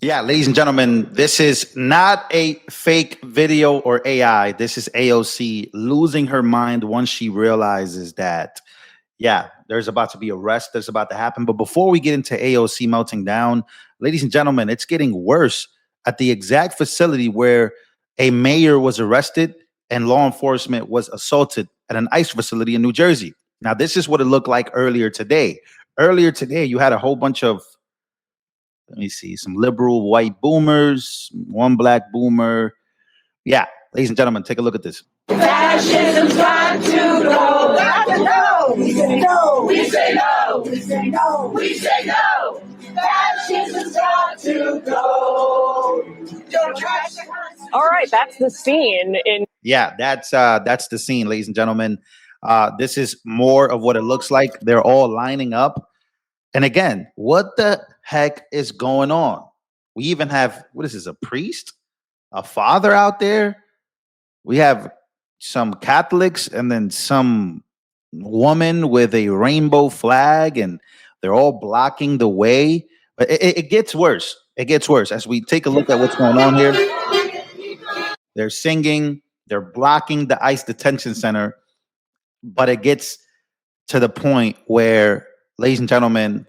Yeah, ladies and gentlemen, this is not a fake video or AI. This is AOC losing her mind once she realizes that, yeah, there's about to be arrest that's about to happen. But before we get into AOC melting down, ladies and gentlemen, it's getting worse at the exact facility where a mayor was arrested and law enforcement was assaulted at an ICE facility in New Jersey. Now, this is what it looked like earlier today. Earlier today, you had a whole bunch of, let me see, some liberal white boomers, one black boomer. Yeah, ladies and gentlemen, take a look at this. Fascism's got to go. Got to go. We say no. We say no. We say no. We say no. Fascism's got to go. Don't try to. All right, that's the scene in. Yeah, that's the scene, ladies and gentlemen. This is more of what it looks like. They're all lining up. And again, what the heck is going on? We even have, what is this, a priest, a father out there? We have some Catholics and then some woman with a rainbow flag, and they're all blocking the way. But it gets worse. It gets worse as we take a look at what's going on here. They're singing, they're blocking the ICE detention center, but it gets to the point where, ladies and gentlemen,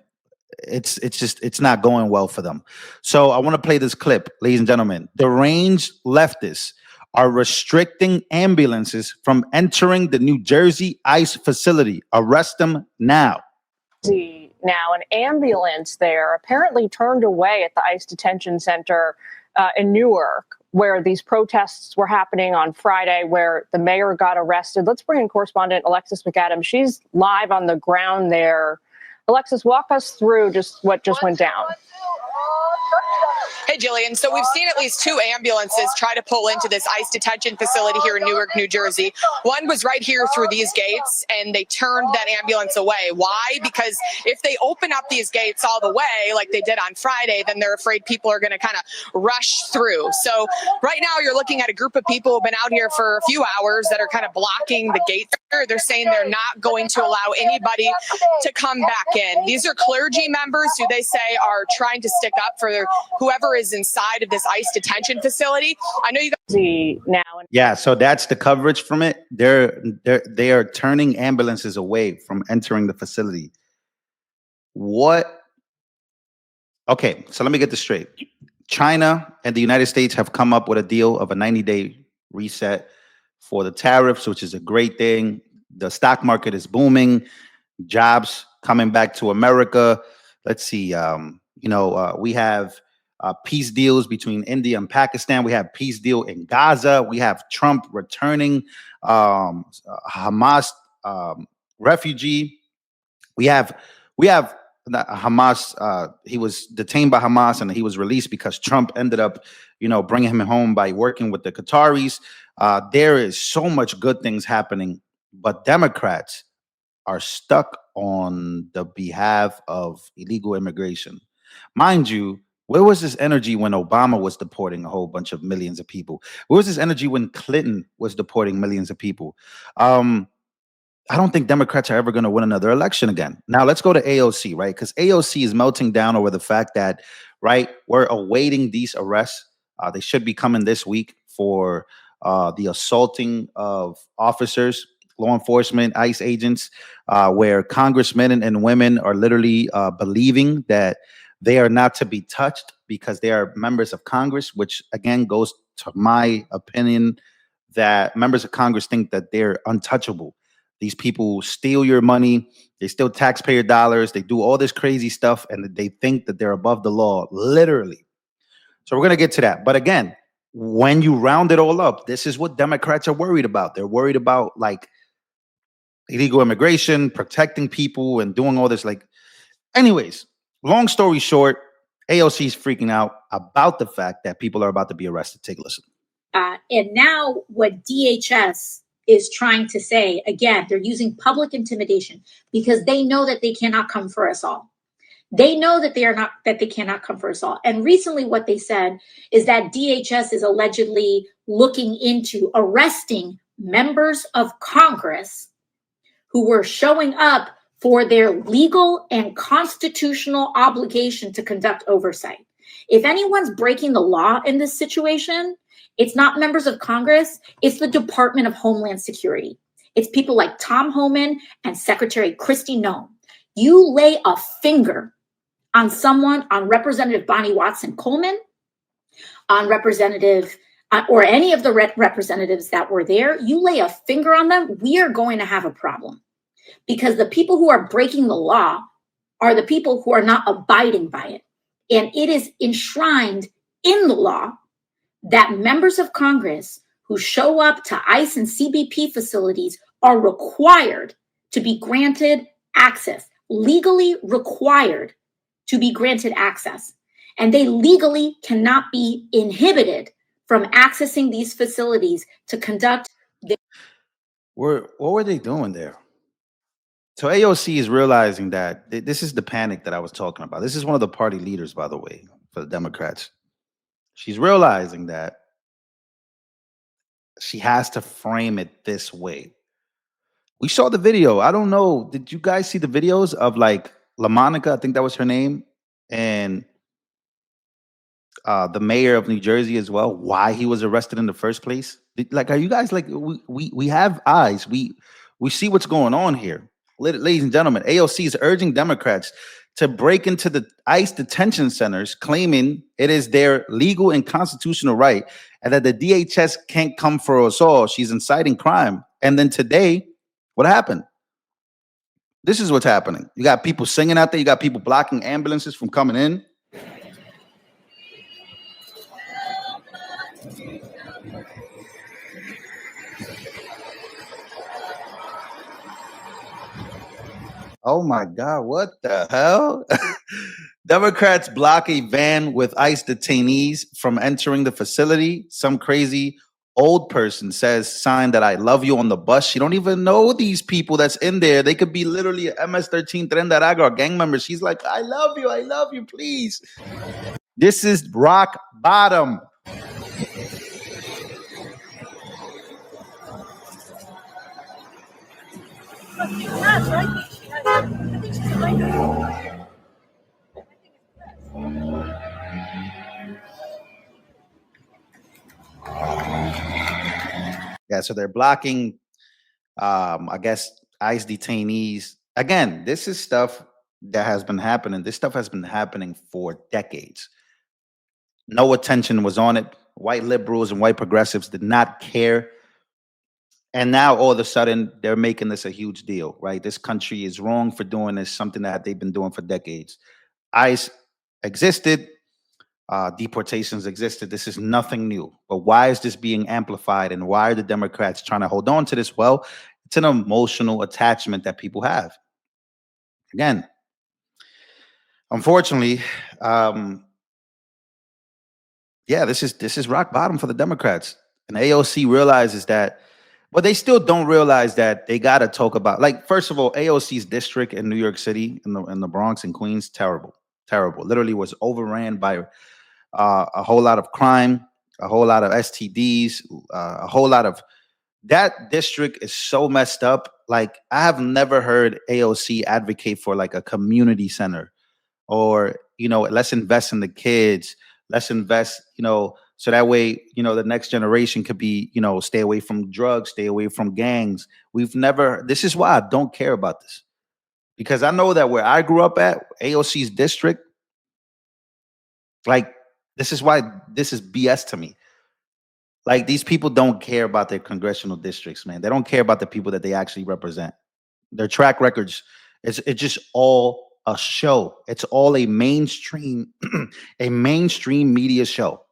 it's not going well for them. So I want to play this clip, ladies and gentlemen. Deranged leftists are restricting ambulances from entering the New Jersey ICE facility. Arrest them now. Now, an ambulance there apparently turned away at the ICE detention center in Newark, where these protests were happening on Friday, where the mayor got arrested. Let's bring in correspondent Alexis McAdams. She's live on the ground there. Alexis, walk us through just what just went down. Hey, Jillian. So we've seen at least 2 ambulances try to pull into this ICE detention facility here in Newark, New Jersey. One was right here through these gates, and they turned that ambulance away. Why? Because if they open up these gates all the way, like they did on Friday, then they're afraid people are going to kind of rush through. So right now you're looking at a group of people who've been out here for a few hours that are kind of blocking the gate. They're saying they're not going to allow anybody to come back in. These are clergy members who they say are trying to stick up for whoever is inside of this ICE detention facility. I know you guys see now. Yeah, so that's the coverage from it. They are turning ambulances away from entering the facility. What? Okay, so let me get this straight. China and the United States have come up with a deal of a 90-day reset for the tariffs, which is a great thing. The stock market is booming, jobs coming back to America. Let's see. We have peace deals between India and Pakistan. We have peace deal in Gaza. We have Trump returning Hamas refugee. We have Hamas. He was detained by Hamas and he was released because Trump ended up, bringing him home by working with the Qataris. There is so much good things happening, but Democrats are stuck on the behalf of illegal immigration. Mind you, where was this energy when Obama was deporting a whole bunch of millions of people? Where was this energy when Clinton was deporting millions of people? I don't think Democrats are ever going to win another election again. Now let's go to AOC, right? Because AOC is melting down over the fact that, right, we're awaiting these arrests. They should be coming this week for the assaulting of officers, law enforcement, ICE agents, where congressmen and women are literally believing that they are not to be touched because they are members of Congress, which again goes to my opinion that members of Congress think that they're untouchable. These people steal your money. They steal taxpayer dollars. They do all this crazy stuff and they think that they're above the law, literally. So we're going to get to that. But again, when you round it all up, this is what Democrats are worried about. They're worried about like illegal immigration, protecting people and doing all this. Anyways, long story short, AOC is freaking out about the fact that people are about to be arrested. Take a listen. And now what DHS is trying to say, again, they're using public intimidation because they know that they cannot come for us all. They know that they cannot come for us all. And recently what they said is that DHS is allegedly looking into arresting members of Congress who were showing up for their legal and constitutional obligation to conduct oversight. If anyone's breaking the law in this situation, it's not members of Congress, it's the Department of Homeland Security. It's people like Tom Homan and Secretary Kristi Noem. You lay a finger on someone, on Representative Bonnie Watson Coleman, on Representative or any of the representatives that were there, you lay a finger on them, we are going to have a problem. Because the people who are breaking the law are the people who are not abiding by it. And it is enshrined in the law that members of Congress who show up to ICE and CBP facilities are required to be granted access, legally required to be granted access. And they legally cannot be inhibited from accessing these facilities to conduct. What were they doing there? So AOC is realizing that this is the panic that I was talking about. This is one of the party leaders, by the way, for the Democrats. She's realizing that she has to frame it this way. We saw the video. I don't know. Did you guys see the videos of like LaMonica? I think that was her name. And the mayor of New Jersey as well, why he was arrested in the first place. Like, are you guys like, we have eyes. We see what's going on here. Ladies and gentlemen, AOC is urging Democrats to break into the ICE detention centers, claiming it is their legal and constitutional right, and that the DHS can't come for us all. She's inciting crime. And then today, what happened? This is what's happening. You got people singing out there. You got people blocking ambulances from coming in. Oh my God, what the hell? Democrats block a van with ICE detainees from entering the facility. Some crazy old person says, sign that I love you on the bus. She don't even know these people that's in there. They could be literally MS-13 Tren de Aragua or gang members. She's like, I love you, please. This is rock bottom. Yeah, so they're blocking, I guess, ICE detainees. Again, this is stuff that has been happening. This stuff has been happening for decades. No attention was on it. White liberals and white progressives did not care. And now all of a sudden, they're making this a huge deal, right? This country is wrong for doing this, something that they've been doing for decades. ICE existed. Deportations existed. This is nothing new. But why is this being amplified, and why are the Democrats trying to hold on to this? Well, it's an emotional attachment that people have. Again, unfortunately, this is rock bottom for the Democrats. And AOC realizes that, but they still don't realize that they got to talk about, like, first of all, AOC's district in New York City, in the Bronx and Queens, terrible. Literally was overran by a whole lot of crime, a whole lot of STDs, a whole lot of, that district is so messed up. Like, I have never heard AOC advocate for like a community center, or, let's invest in the kids. Let's invest, so that way, the next generation could be, stay away from drugs, stay away from gangs. This is why I don't care about this. Because I know that where I grew up at, AOC's district, like, this is why this is BS to me. Like, these people don't care about their congressional districts, man. They don't care about the people that they actually represent. Their track records, it's just all a show. It's all a mainstream, a mainstream media show.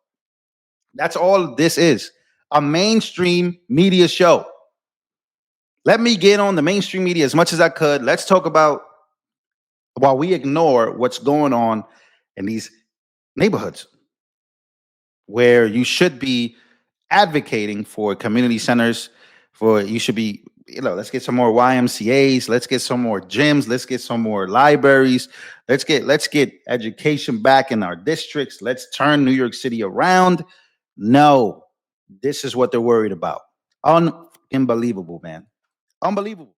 That's all this is. A mainstream media show. Let me get on the mainstream media as much as I could. Let's talk about, while we ignore what's going on in these neighborhoods where you should be advocating for community centers, you should be, let's get some more YMCAs, let's get some more gyms, let's get some more libraries, let's get education back in our districts, let's turn New York City around. No, this is what they're worried about. Unbelievable, man. Unbelievable.